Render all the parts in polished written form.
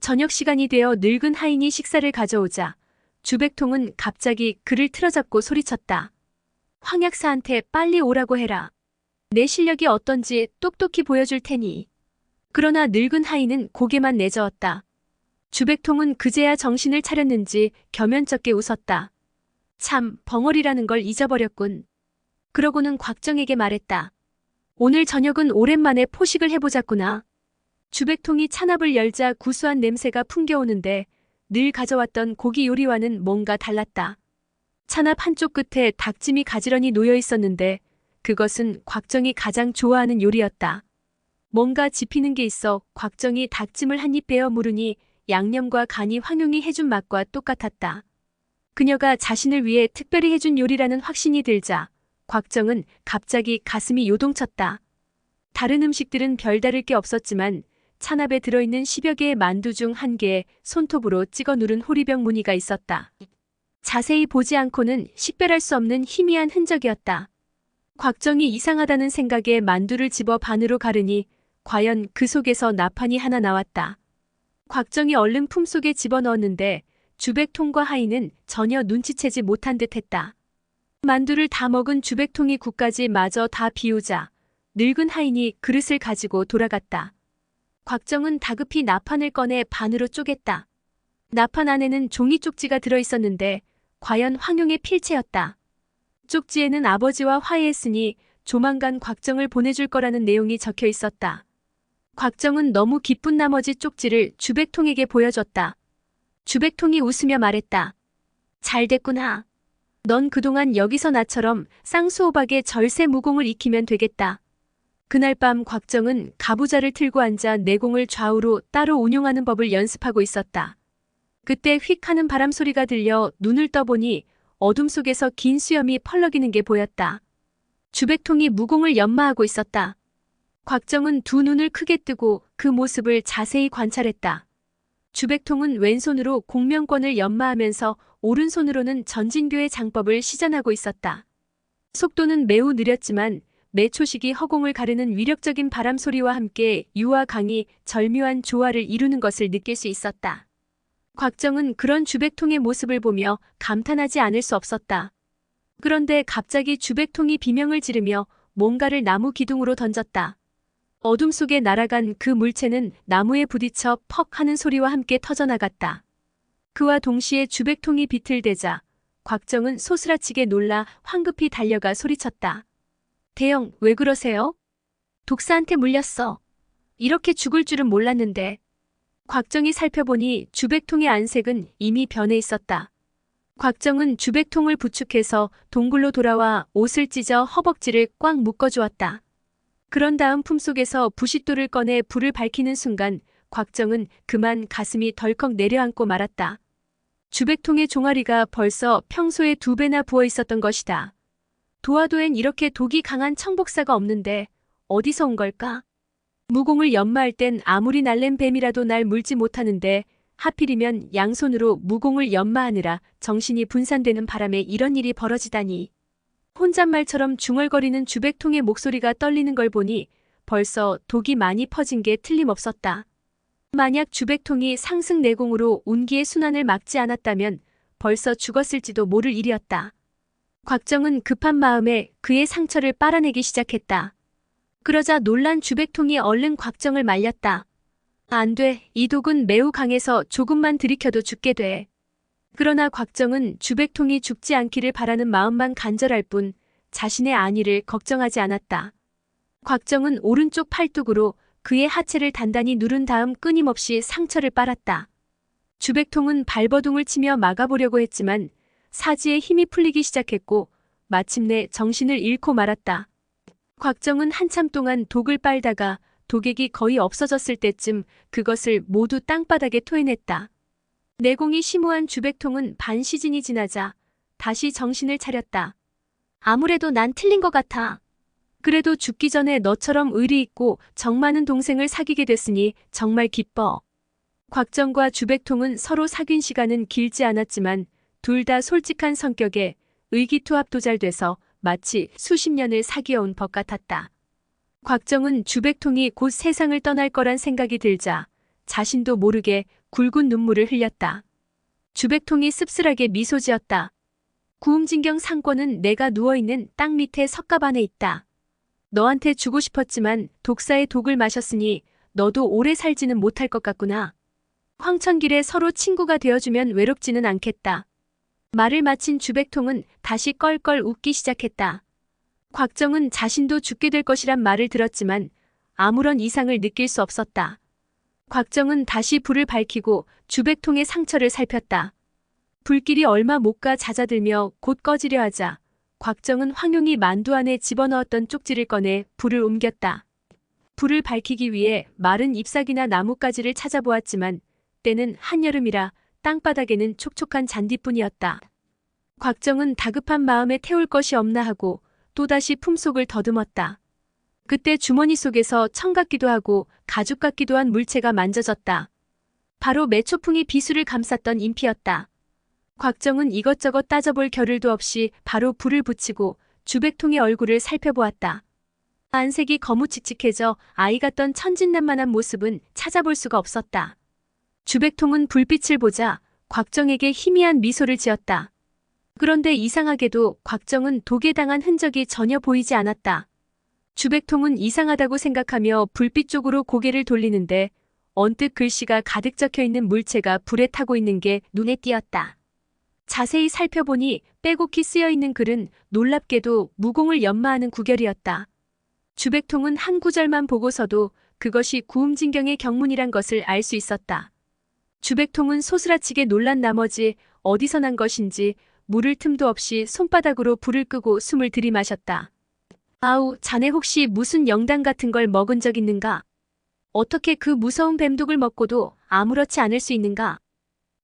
저녁 시간이 되어 늙은 하인이 식사를 가져오자 주백통은 갑자기 그를 틀어잡고 소리쳤다. 황 약사한테 빨리 오라고 해라. 내 실력이 어떤지 똑똑히 보여줄 테니. 그러나 늙은 하인은 고개만 내저었다. 주백통은 그제야 정신을 차렸는지 겸연쩍게 웃었다. 참, 벙어리라는 걸 잊어버렸군. 그러고는 곽정에게 말했다. 오늘 저녁은 오랜만에 포식을 해보자꾸나. 주백통이 찬압을 열자 구수한 냄새가 풍겨오는데 늘 가져왔던 고기 요리와는 뭔가 달랐다. 찬압 한쪽 끝에 닭찜이 가지런히 놓여 있었는데 그것은 곽정이 가장 좋아하는 요리였다. 뭔가 집히는 게 있어 곽정이 닭찜을 한 입 베어 물으니 양념과 간이 황용이 해준 맛과 똑같았다. 그녀가 자신을 위해 특별히 해준 요리라는 확신이 들자 곽정은 갑자기 가슴이 요동쳤다. 다른 음식들은 별다를 게 없었지만 찬압에 들어있는 10여 개의 만두 중 한 개에 손톱으로 찍어 누른 호리병 무늬가 있었다. 자세히 보지 않고는 식별할 수 없는 희미한 흔적이었다. 곽정이 이상하다는 생각에 만두를 집어 반으로 가르니 과연 그 속에서 나판이 하나 나왔다. 곽정이 얼른 품속에 집어넣었는데 주백통과 하인은 전혀 눈치채지 못한 듯했다. 만두를 다 먹은 주백통이 국까지 마저 다 비우자 늙은 하인이 그릇을 가지고 돌아갔다. 곽정은 다급히 나판을 꺼내 반으로 쪼갰다. 나판 안에는 종이 쪽지가 들어있었는데 과연 황용의 필체였다. 쪽지에는 아버지와 화해했으니 조만간 곽정을 보내줄 거라는 내용이 적혀 있었다. 곽정은 너무 기쁜 나머지 쪽지를 주백통에게 보여줬다. 주백통이 웃으며 말했다. 잘 됐구나. 넌 그동안 여기서 나처럼 쌍수호박에 절세 무공을 익히면 되겠다. 그날 밤 곽정은 가부좌를 틀고 앉아 내공을 좌우로 따로 운용하는 법을 연습하고 있었다. 그때 휙 하는 바람 소리가 들려 눈을 떠보니 어둠 속에서 긴 수염이 펄럭이는 게 보였다. 주백통이 무공을 연마하고 있었다. 곽정은 두 눈을 크게 뜨고 그 모습을 자세히 관찰했다. 주백통은 왼손으로 공명권을 연마하면서 오른손으로는 전진교의 장법을 시전하고 있었다. 속도는 매우 느렸지만 매초식이 허공을 가르는 위력적인 바람 소리와 함께 유와 강이 절묘한 조화를 이루는 것을 느낄 수 있었다. 곽정은 그런 주백통의 모습을 보며 감탄하지 않을 수 없었다. 그런데 갑자기 주백통이 비명을 지르며 뭔가를 나무 기둥으로 던졌다. 어둠 속에 날아간 그 물체는 나무에 부딪혀 퍽 하는 소리와 함께 터져나갔다. 그와 동시에 주백통이 비틀대자 곽정은 소스라치게 놀라 황급히 달려가 소리쳤다. 대영, 왜 그러세요? 독사한테 물렸어. 이렇게 죽을 줄은 몰랐는데. 곽정이 살펴보니 주백통의 안색은 이미 변해 있었다. 곽정은 주백통을 부축해서 동굴로 돌아와 옷을 찢어 허벅지를 꽉 묶어주었다. 그런 다음 품속에서 부싯돌을 꺼내 불을 밝히는 순간 곽정은 그만 가슴이 덜컥 내려앉고 말았다. 주백통의 종아리가 벌써 평소의 2배나 부어 있었던 것이다. 도화도엔 이렇게 독이 강한 청복사가 없는데 어디서 온 걸까? 무공을 연마할 땐 아무리 날랜 뱀이라도 날 물지 못하는데 하필이면 양손으로 무공을 연마하느라 정신이 분산되는 바람에 이런 일이 벌어지다니. 혼잣말처럼 중얼거리는 주백통의 목소리가 떨리는 걸 보니 벌써 독이 많이 퍼진 게 틀림없었다. 만약 주백통이 상승 내공으로 운기의 순환을 막지 않았다면 벌써 죽었을지도 모를 일이었다. 곽정은 급한 마음에 그의 상처를 빨아내기 시작했다. 그러자 놀란 주백통이 얼른 곽정을 말렸다. 안 돼, 이 독은 매우 강해서 조금만 들이켜도 죽게 돼. 그러나 곽정은 주백통이 죽지 않기를 바라는 마음만 간절할 뿐 자신의 안위를 걱정하지 않았다. 곽정은 오른쪽 팔뚝으로 그의 하체를 단단히 누른 다음 끊임없이 상처를 빨았다. 주백통은 발버둥을 치며 막아보려고 했지만 사지에 힘이 풀리기 시작했고 마침내 정신을 잃고 말았다. 곽정은 한참 동안 독을 빨다가 독액이 거의 없어졌을 때쯤 그것을 모두 땅바닥에 토해냈다. 내공이 심오한 주백통은 반 시즌이 지나자 다시 정신을 차렸다. 아무래도 난 틀린 것 같아. 그래도 죽기 전에 너처럼 의리 있고 정 많은 동생을 사귀게 됐으니 정말 기뻐. 곽정과 주백통은 서로 사귄 시간은 길지 않았지만 둘 다 솔직한 성격에 의기투합도 잘 돼서 마치 수십 년을 사귀어온 법 같았다. 곽정은 주백통이 곧 세상을 떠날 거란 생각이 들자 자신도 모르게 굵은 눈물을 흘렸다. 주백통이 씁쓸하게 미소 지었다. 구음진경 상권은 내가 누워있는 땅 밑에 석갑 안에 있다. 너한테 주고 싶었지만 독사의 독을 마셨으니 너도 오래 살지는 못할 것 같구나. 황천길에 서로 친구가 되어주면 외롭지는 않겠다. 말을 마친 주백통은 다시 껄껄 웃기 시작했다. 곽정은 자신도 죽게 될 것이란 말을 들었지만 아무런 이상을 느낄 수 없었다. 곽정은 다시 불을 밝히고 주백통의 상처를 살폈다. 불길이 얼마 못 가 잦아들며 곧 꺼지려 하자 곽정은 황용이 만두 안에 집어넣었던 쪽지를 꺼내 불을 옮겼다. 불을 밝히기 위해 마른 잎사귀나 나뭇가지를 찾아보았지만 때는 한여름이라 땅바닥에는 촉촉한 잔디뿐이었다. 곽정은 다급한 마음에 태울 것이 없나 하고 또다시 품속을 더듬었다. 그때 주머니 속에서 청 같기도 하고 가죽 같기도 한 물체가 만져졌다. 바로 매초풍이 비수를 감쌌던 인피였다. 곽정은 이것저것 따져볼 겨를도 없이 바로 불을 붙이고 주백통의 얼굴을 살펴보았다. 안색이 거무칙칙해져 아이 같던 천진난만한 모습은 찾아볼 수가 없었다. 주백통은 불빛을 보자 곽정에게 희미한 미소를 지었다. 그런데 이상하게도 곽정은 독에 당한 흔적이 전혀 보이지 않았다. 주백통은 이상하다고 생각하며 불빛 쪽으로 고개를 돌리는데 언뜻 글씨가 가득 적혀있는 물체가 불에 타고 있는 게 눈에 띄었다. 자세히 살펴보니 빼곡히 쓰여있는 글은 놀랍게도 무공을 연마하는 구결이었다. 주백통은 한 구절만 보고서도 그것이 구음진경의 경문이란 것을 알 수 있었다. 주백통은 소스라치게 놀란 나머지 어디서 난 것인지 물을 틈도 없이 손바닥으로 불을 끄고 숨을 들이마셨다. 아우, 자네 혹시 무슨 영당 같은 걸 먹은 적 있는가? 어떻게 그 무서운 뱀독을 먹고도 아무렇지 않을 수 있는가?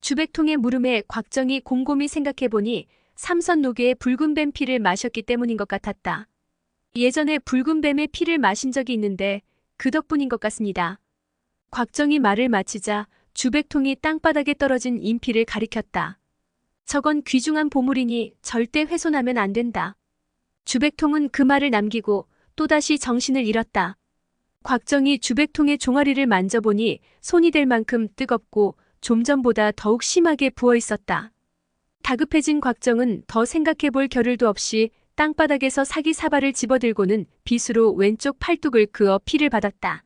주백통의 물음에 곽정이 곰곰이 생각해보니 삼선 노교의 붉은 뱀 피를 마셨기 때문인 것 같았다. 예전에 붉은 뱀의 피를 마신 적이 있는데 그 덕분인 것 같습니다. 곽정이 말을 마치자 주백통이 땅바닥에 떨어진 인피를 가리켰다. 저건 귀중한 보물이니 절대 훼손하면 안 된다. 주백통은 그 말을 남기고 또다시 정신을 잃었다. 곽정이 주백통의 종아리를 만져보니 손이 될 만큼 뜨겁고 좀 전보다 더욱 심하게 부어 있었다. 다급해진 곽정은 더 생각해볼 겨를도 없이 땅바닥에서 사기 사발을 집어들고는 빗으로 왼쪽 팔뚝을 그어 피를 받았다.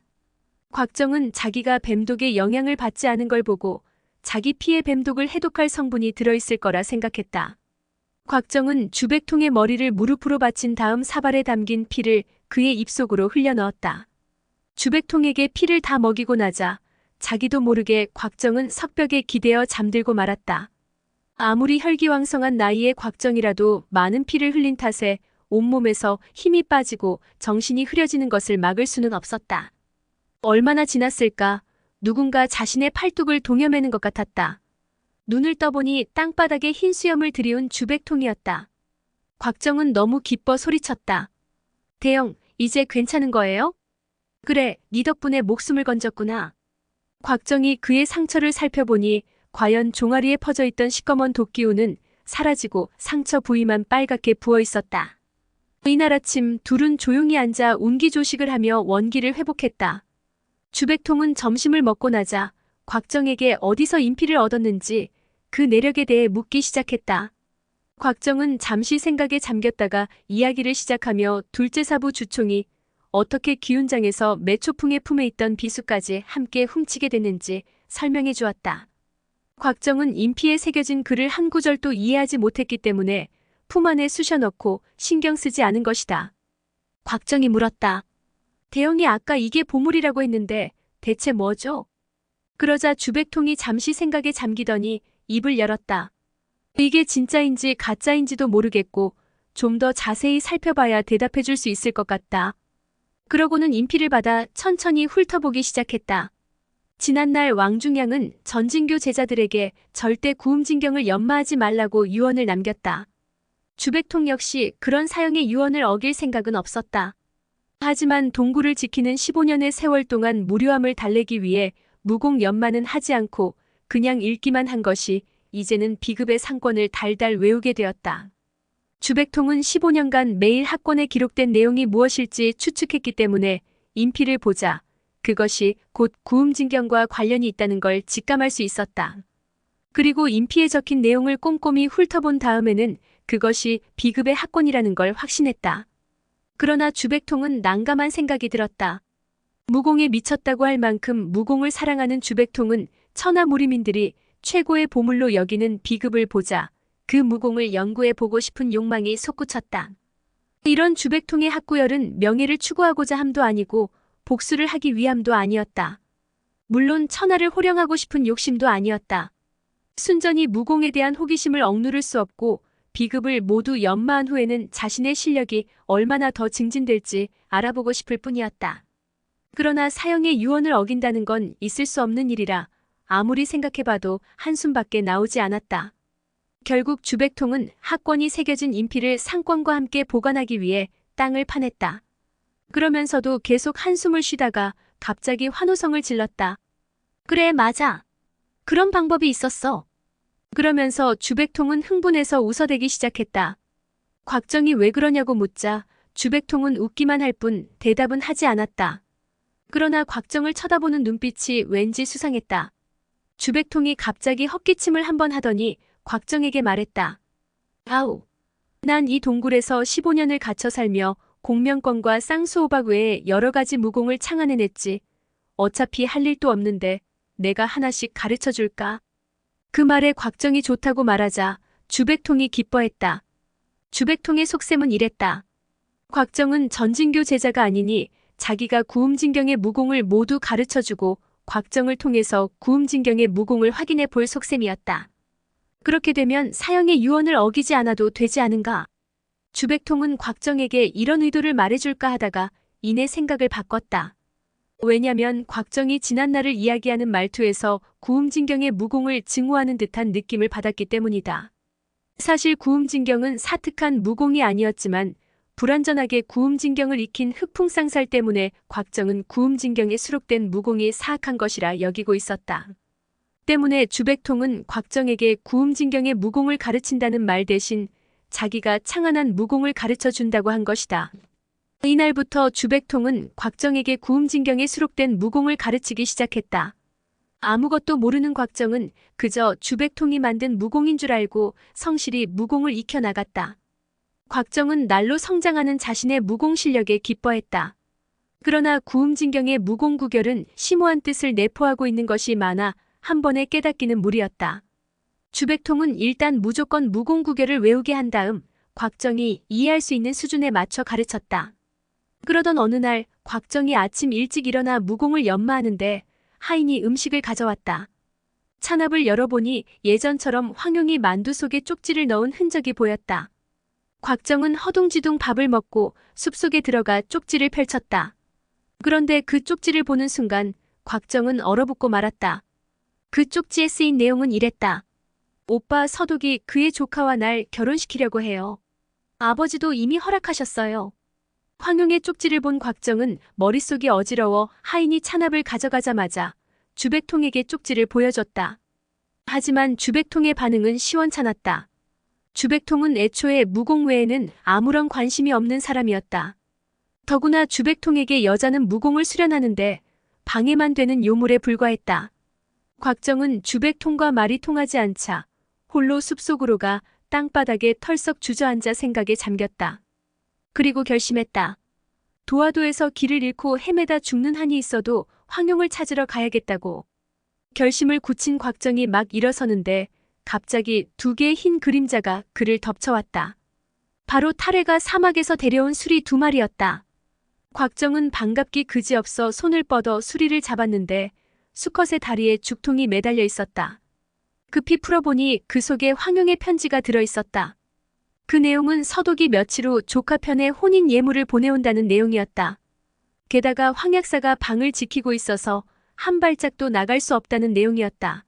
곽정은 자기가 뱀독의 영향을 받지 않은 걸 보고 자기 피에 뱀독을 해독할 성분이 들어있을 거라 생각했다. 곽정은 주백통의 머리를 무릎으로 받친 다음 사발에 담긴 피를 그의 입속으로 흘려넣었다. 주백통에게 피를 다 먹이고 나자 자기도 모르게 곽정은 석벽에 기대어 잠들고 말았다. 아무리 혈기왕성한 나이의 곽정이라도 많은 피를 흘린 탓에 온몸에서 힘이 빠지고 정신이 흐려지는 것을 막을 수는 없었다. 얼마나 지났을까? 누군가 자신의 팔뚝을 동여매는 것 같았다. 눈을 떠보니 땅바닥에 흰 수염을 들이운 주백통이었다. 곽정은 너무 기뻐 소리쳤다. 대영, 이제 괜찮은 거예요? 그래, 네 덕분에 목숨을 건졌구나. 곽정이 그의 상처를 살펴보니 과연 종아리에 퍼져있던 시꺼먼 독기운은 사라지고 상처 부위만 빨갛게 부어있었다. 이날 아침 둘은 조용히 앉아 운기조식을 하며 원기를 회복했다. 주백통은 점심을 먹고 나자 곽정에게 어디서 인피를 얻었는지 그 내력에 대해 묻기 시작했다. 곽정은 잠시 생각에 잠겼다가 이야기를 시작하며 둘째 사부 주총이 어떻게 기운장에서 매초풍의 품에 있던 비수까지 함께 훔치게 됐는지 설명해 주었다. 곽정은 인피에 새겨진 글을 한 구절도 이해하지 못했기 때문에 품 안에 쑤셔넣고 신경 쓰지 않은 것이다. 곽정이 물었다. 대영이 아까 이게 보물이라고 했는데 대체 뭐죠? 그러자 주백통이 잠시 생각에 잠기더니 입을 열었다. 이게 진짜인지 가짜인지도 모르겠고 좀 더 자세히 살펴봐야 대답해 줄 수 있을 것 같다. 그러고는 인피를 받아 천천히 훑어보기 시작했다. 지난날 왕중양은 전진교 제자들에게 절대 구음진경을 연마하지 말라고 유언을 남겼다. 주백통 역시 그런 사형의 유언을 어길 생각은 없었다. 하지만 동굴을 지키는 15년의 세월 동안 무료함을 달래기 위해 무공 연마는 하지 않고 그냥 읽기만 한 것이 이제는 비급의 상권을 달달 외우게 되었다. 주백통은 15년간 매일 학권에 기록된 내용이 무엇일지 추측했기 때문에 인피를 보자 그것이 곧 구음진경과 관련이 있다는 걸 직감할 수 있었다. 그리고 인피에 적힌 내용을 꼼꼼히 훑어본 다음에는 그것이 비급의 학권이라는 걸 확신했다. 그러나 주백통은 난감한 생각이 들었다. 무공에 미쳤다고 할 만큼 무공을 사랑하는 주백통은 천하무리민들이 최고의 보물로 여기는 비급을 보자 그 무공을 연구해보고 싶은 욕망이 솟구쳤다. 이런 주백통의 학구열은 명예를 추구하고자 함도 아니고 복수를 하기 위함도 아니었다. 물론 천하를 호령하고 싶은 욕심도 아니었다. 순전히 무공에 대한 호기심을 억누를 수 없고 비급을 모두 연마한 후에는 자신의 실력이 얼마나 더 증진될지 알아보고 싶을 뿐이었다. 그러나 사형의 유언을 어긴다는 건 있을 수 없는 일이라 아무리 생각해봐도 한숨밖에 나오지 않았다. 결국 주백통은 학권이 새겨진 인피를 상권과 함께 보관하기 위해 땅을 파냈다. 그러면서도 계속 한숨을 쉬다가 갑자기 환호성을 질렀다. 그래, 맞아. 그런 방법이 있었어. 그러면서 주백통은 흥분해서 웃어대기 시작했다. 곽정이 왜 그러냐고 묻자 주백통은 웃기만 할 뿐 대답은 하지 않았다. 그러나 곽정을 쳐다보는 눈빛이 왠지 수상했다. 주백통이 갑자기 헛기침을 한번 하더니 곽정에게 말했다. 아우, 난 이 동굴에서 15년을 갇혀 살며 공명권과 쌍수호박 외에 여러 가지 무공을 창안해냈지. 어차피 할 일도 없는데 내가 하나씩 가르쳐 줄까? 그 말에 곽정이 좋다고 말하자 주백통이 기뻐했다. 주백통의 속셈은 이랬다. 곽정은 전진교 제자가 아니니 자기가 구음진경의 무공을 모두 가르쳐주고 곽정을 통해서 구음진경의 무공을 확인해 볼 속셈이었다. 그렇게 되면 사형의 유언을 어기지 않아도 되지 않은가? 주백통은 곽정에게 이런 의도를 말해줄까 하다가 이내 생각을 바꿨다. 왜냐면 곽정이 지난날을 이야기하는 말투에서 구음진경의 무공을 증오하는 듯한 느낌을 받았기 때문이다. 사실 구음진경은 사특한 무공이 아니었지만 불완전하게 구음진경을 익힌 흑풍상살 때문에 곽정은 구음진경에 수록된 무공이 사악한 것이라 여기고 있었다. 때문에 주백통은 곽정에게 구음진경의 무공을 가르친다는 말 대신 자기가 창안한 무공을 가르쳐 준다고 한 것이다. 이날부터 주백통은 곽정에게 구음진경에 수록된 무공을 가르치기 시작했다. 아무것도 모르는 곽정은 그저 주백통이 만든 무공인 줄 알고 성실히 무공을 익혀나갔다. 곽정은 날로 성장하는 자신의 무공 실력에 기뻐했다. 그러나 구음진경의 무공 구결은 심오한 뜻을 내포하고 있는 것이 많아 한 번에 깨닫기는 무리였다. 주백통은 일단 무조건 무공 구결을 외우게 한 다음 곽정이 이해할 수 있는 수준에 맞춰 가르쳤다. 그러던 어느 날 곽정이 아침 일찍 일어나 무공을 연마하는데 하인이 음식을 가져왔다. 찬압을 열어보니 예전처럼 황용이 만두 속에 쪽지를 넣은 흔적이 보였다. 곽정은 허둥지둥 밥을 먹고 숲속에 들어가 쪽지를 펼쳤다. 그런데 그 쪽지를 보는 순간 곽정은 얼어붙고 말았다. 그 쪽지에 쓰인 내용은 이랬다. 오빠 서독이 그의 조카와 날 결혼시키려고 해요. 아버지도 이미 허락하셨어요. 황용의 쪽지를 본 곽정은 머릿속이 어지러워 하인이 찬압을 가져가자마자 주백통에게 쪽지를 보여줬다. 하지만 주백통의 반응은 시원찮았다. 주백통은 애초에 무공 외에는 아무런 관심이 없는 사람이었다. 더구나 주백통에게 여자는 무공을 수련하는데 방해만 되는 요물에 불과했다. 곽정은 주백통과 말이 통하지 않자 홀로 숲속으로 가 땅바닥에 털썩 주저앉아 생각에 잠겼다. 그리고 결심했다. 도화도에서 길을 잃고 헤매다 죽는 한이 있어도 황용을 찾으러 가야겠다고. 결심을 굳힌 곽정이 막 일어서는데 갑자기 두 개의 흰 그림자가 그를 덮쳐왔다. 바로 탈해가 사막에서 데려온 수리 두 마리였다. 곽정은 반갑기 그지없어 손을 뻗어 수리를 잡았는데 수컷의 다리에 죽통이 매달려 있었다. 급히 풀어보니 그 속에 황용의 편지가 들어있었다. 그 내용은 서독이 며칠 후 조카 편에 혼인 예물을 보내온다는 내용이었다. 게다가 황 약사가 방을 지키고 있어서 한 발짝도 나갈 수 없다는 내용이었다.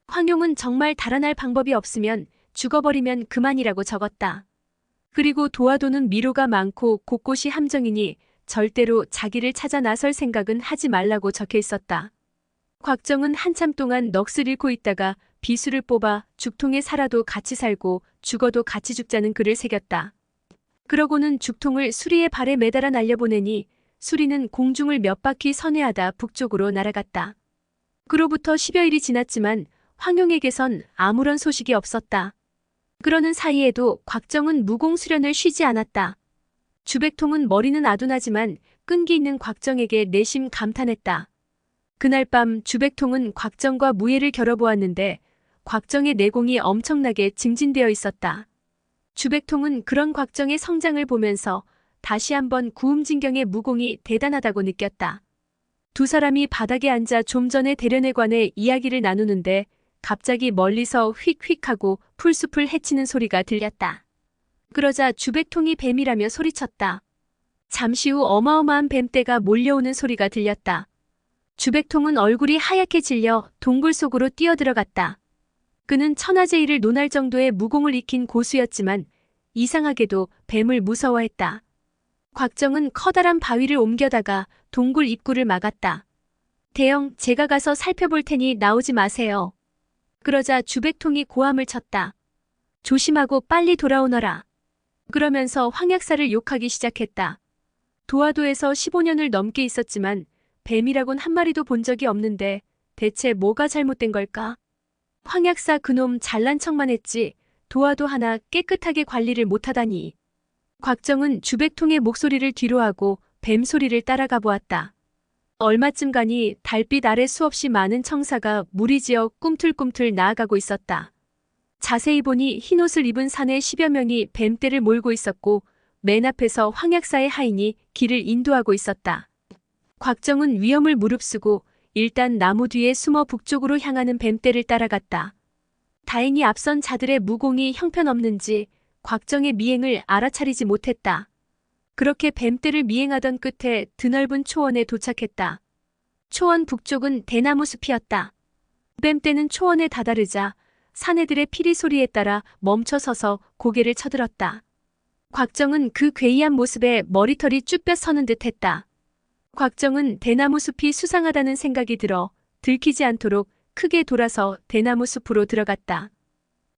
황용은 정말 달아날 방법이 없으면 죽어버리면 그만이라고 적었다. 그리고 도화도는 미로가 많고 곳곳이 함정이니 절대로 자기를 찾아 나설 생각은 하지 말라고 적혀 있었다. 곽정은 한참 동안 넋을 잃고 있다가 비수를 뽑아 죽통에 살아도 같이 살고 죽어도 같이 죽자는 글을 새겼다. 그러고는 죽통을 수리의 발에 매달아 날려보내니 수리는 공중을 몇 바퀴 선회하다 북쪽으로 날아갔다. 그로부터 10여일이 지났지만 황용에게선 아무런 소식이 없었다. 그러는 사이에도 곽정은 무공 수련을 쉬지 않았다. 주백통은 머리는 아둔하지만 끈기 있는 곽정에게 내심 감탄했다. 그날 밤 주백통은 곽정과 무예를 겨뤄보았는데 곽정의 내공이 엄청나게 증진되어 있었다. 주백통은 그런 곽정의 성장을 보면서 다시 한번 구음진경의 무공이 대단하다고 느꼈다. 두 사람이 바닥에 앉아 좀 전에 대련에 관해 이야기를 나누는데 갑자기 멀리서 휙휙하고 풀숲을 헤치는 소리가 들렸다. 그러자 주백통이 뱀이라며 소리쳤다. 잠시 후 어마어마한 뱀떼가 몰려오는 소리가 들렸다. 주백통은 얼굴이 하얗게 질려 동굴 속으로 뛰어들어갔다. 그는 천하제일을 논할 정도의 무공을 익힌 고수였지만 이상하게도 뱀을 무서워했다. 곽정은 커다란 바위를 옮겨다가 동굴 입구를 막았다. 대형, 제가 가서 살펴볼 테니 나오지 마세요. 그러자 주백통이 고함을 쳤다. 조심하고 빨리 돌아오너라. 그러면서 황약사를 욕하기 시작했다. 도화도에서 15년을 넘게 있었지만 뱀이라곤 한 마리도 본 적이 없는데 대체 뭐가 잘못된 걸까? 황약사 그놈 잘난 척만 했지 도화도 하나 깨끗하게 관리를 못하다니. 곽정은 주백통의 목소리를 뒤로하고 뱀소리를 따라가 보았다. 얼마쯤 가니 달빛 아래 수없이 많은 청사가 무리지어 꿈틀꿈틀 나아가고 있었다. 자세히 보니 흰옷을 입은 사내 10여 명이 뱀떼를 몰고 있었고 맨 앞에서 황약사의 하인이 길을 인도하고 있었다. 곽정은 위험을 무릅쓰고 일단 나무 뒤에 숨어 북쪽으로 향하는 뱀떼를 따라갔다. 다행히 앞선 자들의 무공이 형편없는지 곽정의 미행을 알아차리지 못했다. 그렇게 뱀떼를 미행하던 끝에 드넓은 초원에 도착했다. 초원 북쪽은 대나무 숲이었다. 뱀떼는 초원에 다다르자 사내들의 피리 소리에 따라 멈춰서서 고개를 쳐들었다. 곽정은 그 괴이한 모습에 머리털이 쭈뼛 서는 듯 했다. 곽정은 대나무 숲이 수상하다는 생각이 들어 들키지 않도록 크게 돌아서 대나무 숲으로 들어갔다.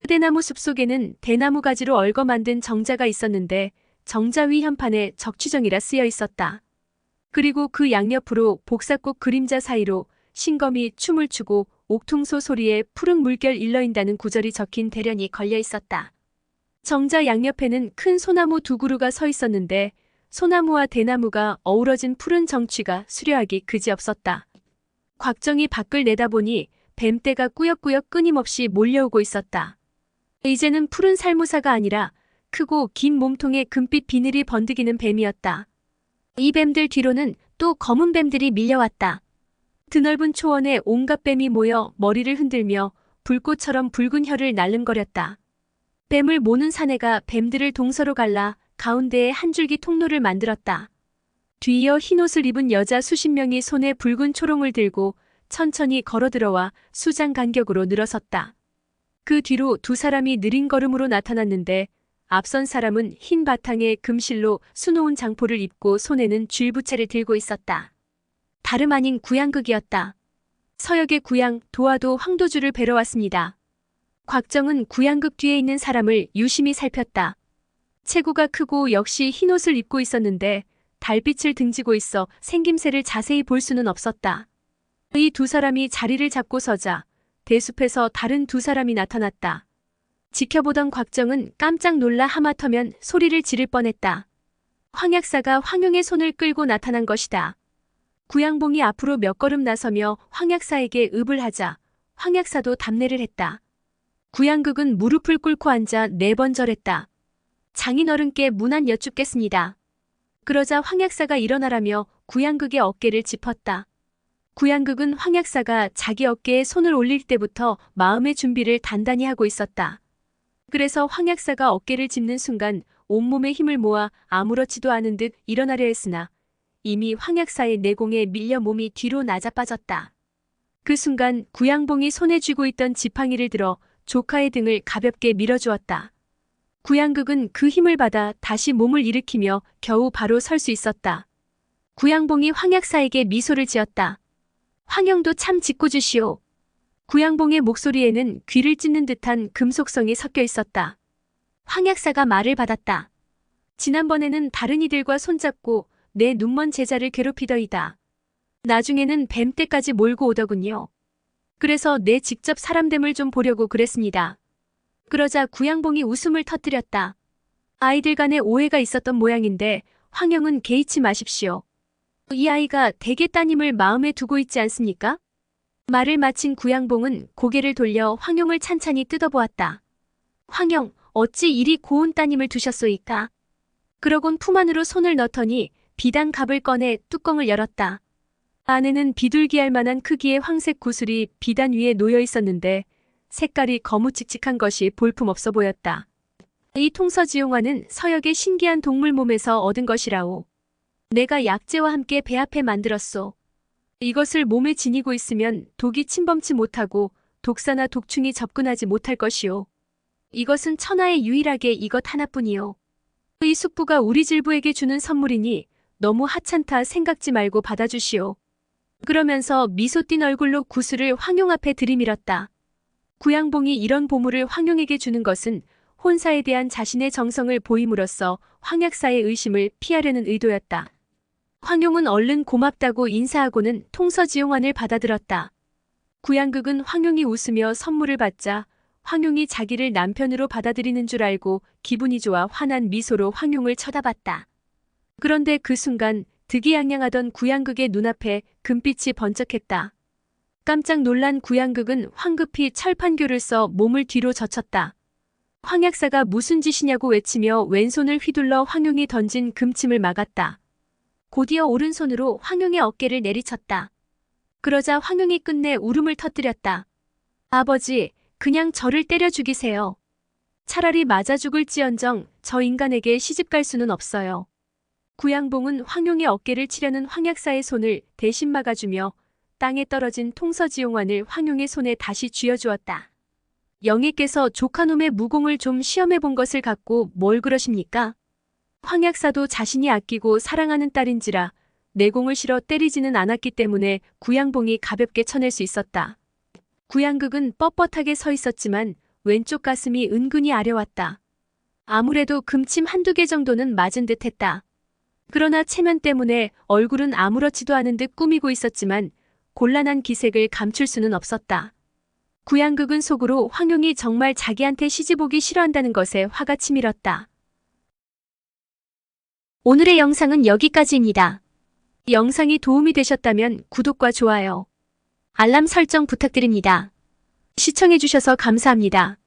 대나무 숲 속에는 대나무 가지로 얽어 만든 정자가 있었는데 정자 위 현판에 적취정이라 쓰여 있었다. 그리고 그 양옆으로 복사꽃 그림자 사이로 신검이 춤을 추고 옥퉁소 소리에 푸른 물결 일러인다는 구절이 적힌 대련이 걸려 있었다. 정자 양옆에는 큰 소나무 두 그루가 서 있었는데 소나무와 대나무가 어우러진 푸른 정취가 수려하기 그지없었다. 곽정이 밖을 내다보니 뱀떼가 꾸역꾸역 끊임없이 몰려오고 있었다. 이제는 푸른 살무사가 아니라 크고 긴 몸통에 금빛 비늘이 번득이는 뱀이었다. 이 뱀들 뒤로는 또 검은 뱀들이 밀려왔다. 드넓은 초원에 온갖 뱀이 모여 머리를 흔들며 불꽃처럼 붉은 혀를 날름거렸다. 뱀을 모는 사내가 뱀들을 동서로 갈라 가운데에 한 줄기 통로를 만들었다. 뒤이어 흰옷을 입은 여자 수십 명이 손에 붉은 초롱을 들고 천천히 걸어들어와 수장 간격으로 늘어섰다. 그 뒤로 두 사람이 느린 걸음으로 나타났는데 앞선 사람은 흰 바탕에 금실로 수놓은 장포를 입고 손에는 쥘부채를 들고 있었다. 다름 아닌 구양극이었다. 서역의 구양 도화도 황도주를 뵈러 왔습니다. 곽정은 구양극 뒤에 있는 사람을 유심히 살폈다. 체구가 크고 역시 흰옷을 입고 있었는데 달빛을 등지고 있어 생김새를 자세히 볼 수는 없었다. 이 두 사람이 자리를 잡고 서자 대숲에서 다른 두 사람이 나타났다. 지켜보던 곽정은 깜짝 놀라 하마터면 소리를 지를 뻔했다. 황약사가 황용의 손을 끌고 나타난 것이다. 구양봉이 앞으로 몇 걸음 나서며 황약사에게 읍을 하자 황약사도 답례를 했다. 구양극은 무릎을 꿇고 앉아 4번 절했다. 장인어른께 문안 여쭙겠습니다. 그러자 황약사가 일어나라며 구양극의 어깨를 짚었다. 구양극은 황약사가 자기 어깨에 손을 올릴 때부터 마음의 준비를 단단히 하고 있었다. 그래서 황약사가 어깨를 짚는 순간 온몸에 힘을 모아 아무렇지도 않은 듯 일어나려 했으나 이미 황약사의 내공에 밀려 몸이 뒤로 낮아빠졌다. 그 순간 구양봉이 손에 쥐고 있던 지팡이를 들어 조카의 등을 가볍게 밀어주었다. 구양극은 그 힘을 받아 다시 몸을 일으키며 겨우 바로 설 수 있었다. 구양봉이 황약사에게 미소를 지었다. 황영도 참 짓궂으시오. 구양봉의 목소리에는 귀를 찢는 듯한 금속성이 섞여 있었다. 황약사가 말을 받았다. 지난번에는 다른 이들과 손잡고 내 눈먼 제자를 괴롭히더이다. 나중에는 뱀떼까지 몰고 오더군요. 그래서 내 직접 사람됨을 좀 보려고 그랬습니다. 그러자 구양봉이 웃음을 터뜨렸다. 아이들 간에 오해가 있었던 모양인데 황영은 개의치 마십시오. 이 아이가 대개 따님을 마음에 두고 있지 않습니까? 말을 마친 구양봉은 고개를 돌려 황영을 찬찬히 뜯어보았다. 황영, 어찌 이리 고운 따님을 두셨소이까? 그러곤 품 안으로 손을 넣더니 비단갑을 꺼내 뚜껑을 열었다. 안에는 비둘기할 만한 크기의 황색 구슬이 비단 위에 놓여 있었는데 색깔이 거무칙칙한 것이 볼품없어 보였다. 이 통서지용화는 서역의 신기한 동물 몸에서 얻은 것이라오. 내가 약재와 함께 배합해 만들었소. 이것을 몸에 지니고 있으면 독이 침범치 못하고 독사나 독충이 접근하지 못할 것이오. 이것은 천하에 유일하게 이것 하나뿐이오. 이 숙부가 우리 질부에게 주는 선물이니 너무 하찮다 생각지 말고 받아주시오. 그러면서 미소 띤 얼굴로 구슬을 황용 앞에 들이밀었다. 구양봉이 이런 보물을 황용에게 주는 것은 혼사에 대한 자신의 정성을 보임으로써 황약사의 의심을 피하려는 의도였다. 황용은 얼른 고맙다고 인사하고는 통서지용환을 받아들었다. 구양극은 황용이 웃으며 선물을 받자 황용이 자기를 남편으로 받아들이는 줄 알고 기분이 좋아 환한 미소로 황용을 쳐다봤다. 그런데 그 순간 득이양양하던 구양극의 눈앞에 금빛이 번쩍했다. 깜짝 놀란 구양극은 황급히 철판교를 써 몸을 뒤로 젖혔다. 황약사가 무슨 짓이냐고 외치며 왼손을 휘둘러 황용이 던진 금침을 막았다. 곧이어 오른손으로 황용의 어깨를 내리쳤다. 그러자 황용이 끝내 울음을 터뜨렸다. 아버지, 그냥 저를 때려 죽이세요. 차라리 맞아 죽을지언정 저 인간에게 시집갈 수는 없어요. 구양봉은 황용의 어깨를 치려는 황약사의 손을 대신 막아주며 땅에 떨어진 통서지용환을 황용의 손에 다시 쥐어주었다. 영예께서 조카놈의 무공을 좀 시험해 본 것을 갖고 뭘 그러십니까? 황약사도 자신이 아끼고 사랑하는 딸인지라 내공을 실어 때리지는 않았기 때문에 구양봉이 가볍게 쳐낼 수 있었다. 구양극은 뻣뻣하게 서 있었지만 왼쪽 가슴이 은근히 아려왔다. 아무래도 금침 한두 개 정도는 맞은 듯했다. 그러나 체면 때문에 얼굴은 아무렇지도 않은 듯 꾸미고 있었지만 곤란한 기색을 감출 수는 없었다. 구양극은 속으로 황용이 정말 자기한테 시집오기 싫어한다는 것에 화가 치밀었다. 오늘의 영상은 여기까지입니다. 영상이 도움이 되셨다면 구독과 좋아요, 알람 설정 부탁드립니다. 시청해주셔서 감사합니다.